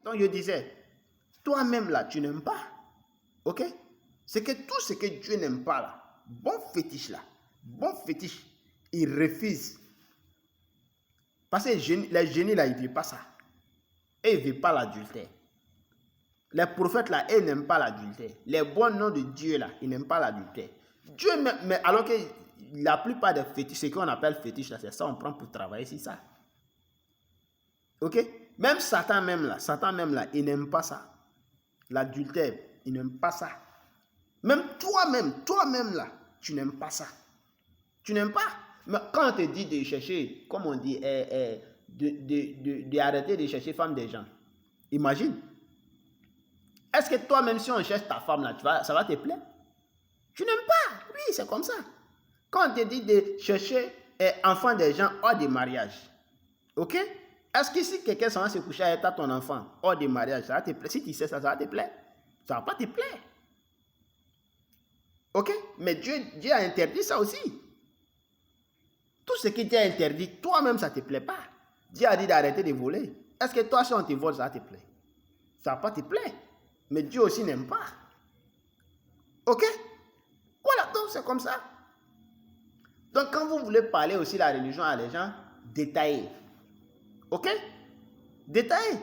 Donc je disais, toi-même là, tu n'aimes pas. Ok? C'est que tout ce que Dieu n'aime pas là, bon fétiche, il refuse. Parce que les génies là, ils ne veulent pas ça. Et ils ne veulent pas l'adultère. Les prophètes là, ils n'aiment pas l'adultère. Les bons noms de Dieu là, ils n'aiment pas l'adultère. Dieu, mais alors que la plupart des fétiches, ce qu'on appelle fétiche là, c'est ça, on prend pour travailler, c'est ça. Ok? Même Satan même là, il n'aime pas ça. L'adultère, il n'aime pas ça. Même toi-même là, tu n'aimes pas ça. Tu n'aimes pas. Mais quand on te dit de chercher, comme on dit, d'arrêter de chercher femme des gens, imagine. Est-ce que toi-même, si on cherche ta femme là, ça va te plaire? Tu n'aimes pas. Oui, c'est comme ça. Quand on te dit de chercher enfant des gens hors de mariage, ok? Est-ce que si quelqu'un s'en va se coucher avec ton enfant hors de mariage, ça va te plaire? Si tu sais ça, ça va te plaire? Ça ne va pas te plaire. Ok? Mais Dieu a interdit ça aussi. Tout ce que Dieu a interdit, toi-même, ça ne te plaît pas. Dieu a dit d'arrêter de voler. Est-ce que toi, si on te vole, ça va te plaire? Ça ne va pas te plaire. Mais Dieu aussi n'aime pas. Ok? Voilà, donc c'est comme ça. Donc quand vous voulez parler aussi de la religion à les gens, détaillez. Ok? Détaillez.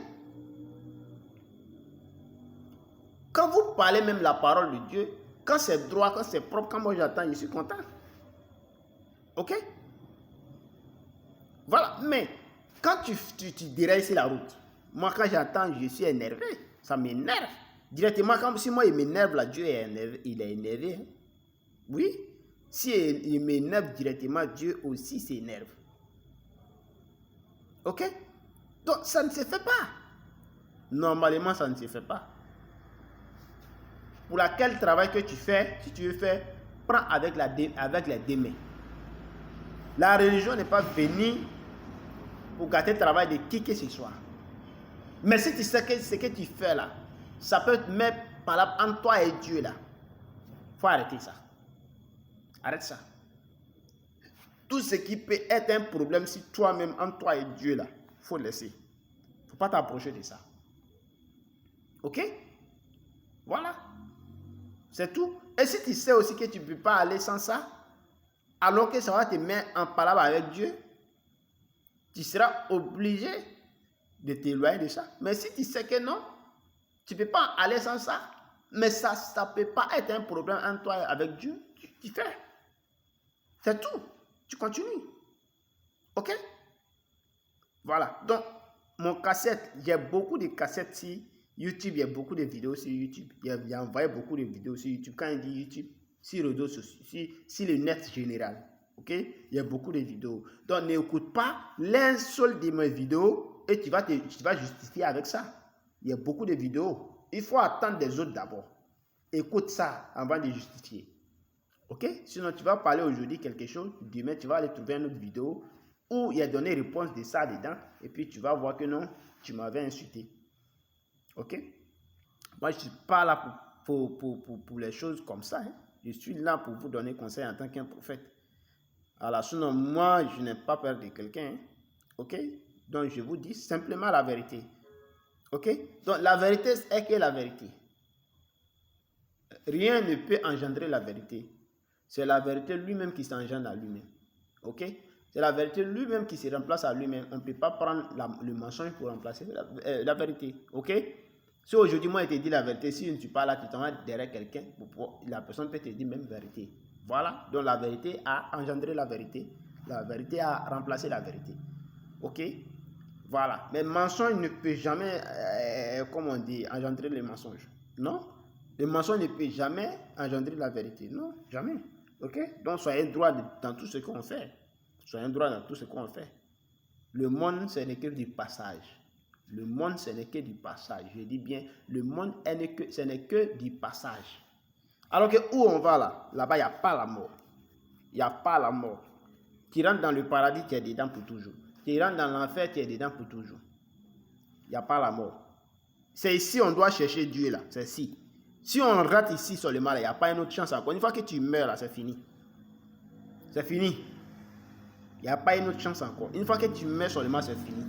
Quand vous parlez même la parole de Dieu, quand c'est droit, quand c'est propre, quand moi j'attends, je suis content. Ok? Voilà, mais quand tu dérailles sur la route, moi quand j'attends, je suis énervé. Ça m'énerve. Directement, comme si moi il m'énerve, là, Dieu est énervé, il est énervé. Hein? Oui? Si il m'énerve directement, Dieu aussi s'énerve. Ok? Donc ça ne se fait pas. Normalement, ça ne se fait pas. Pour laquelle travail que tu fais, si tu veux faire, prends avec les deux mains. La religion n'est pas venue pour gâter le travail de qui que ce soit. Mais si tu sais que ce que tu fais là, ça peut te mettre par là entre toi et Dieu là. Il faut arrêter ça. Arrête ça. Tout ce qui peut être un problème si toi-même, entre toi et Dieu là, il faut laisser. Il ne faut pas t'approcher de ça. Ok? Voilà. C'est tout. Et si tu sais aussi que tu ne peux pas aller sans ça, alors que ça va te mettre en parole avec Dieu, tu seras obligé de t'éloigner de ça. Mais si tu sais que non, tu ne peux pas aller sans ça, mais ça ne peut pas être un problème entre toi et avec Dieu, tu fais. C'est tout. Tu continues. Ok? Voilà. Donc, mon cassette, j'ai beaucoup de cassettes sur YouTube, il y a beaucoup de vidéos sur YouTube. Il y a envoyé beaucoup de vidéos sur YouTube. Quand il dit YouTube, sur les réseaux sociaux, sur le net général. Ok? Il y a beaucoup de vidéos. Donc, n'écoute pas l'un seul de mes vidéos et tu vas justifier avec ça. Il y a beaucoup de vidéos. Il faut attendre des autres d'abord. Écoute ça avant de justifier. Ok? Sinon, tu vas parler aujourd'hui quelque chose, demain, tu vas aller trouver une autre vidéo où il y a donné réponse de ça dedans et puis tu vas voir que non, tu m'avais insulté. Ok? Moi, je ne suis pas là pour les choses comme ça. Hein? Je suis là pour vous donner conseil en tant qu'un prophète. Alors, sinon, moi, je n'ai pas peur de quelqu'un. Hein? Ok? Donc, je vous dis simplement la vérité. Ok? Donc, la vérité est que la vérité. Rien ne peut engendrer la vérité. C'est la vérité lui-même qui s'engendre à lui-même. Ok? C'est la vérité lui-même qui se remplace à lui-même. On ne peut pas prendre le mensonge pour remplacer la vérité. Ok? Si aujourd'hui, moi, je te dis la vérité, si je ne suis pas là, tu t'en vas derrière quelqu'un, la personne peut te dire même vérité. Voilà. Donc, la vérité a engendré la vérité. La vérité a remplacé la vérité. Ok? Voilà. Mais le mensonge ne peut jamais, comme on dit, engendrer le mensonge. Non? Le mensonge ne peut jamais engendrer la vérité. Non, jamais. Ok? Donc, soyez droit dans tout ce qu'on fait. Soyez droit dans tout ce qu'on fait. Le monde, ce n'est que du passage. Le monde, ce n'est que du passage. Je dis bien, le monde, ce n'est que du passage. Alors que où on va là? Là-bas, il n'y a pas la mort. Il n'y a pas la mort. Tu rentres dans le paradis, tu es dedans pour toujours. Tu rentres dans l'enfer, tu es dedans pour toujours. Il n'y a pas la mort. C'est ici on doit chercher Dieu là. C'est ici. Si on rate ici seulement, il n'y a pas une autre chance encore. Une fois que tu meurs là, c'est fini. C'est fini. Il n'y a pas une autre chance encore. Une fois que tu meurs seulement, c'est fini.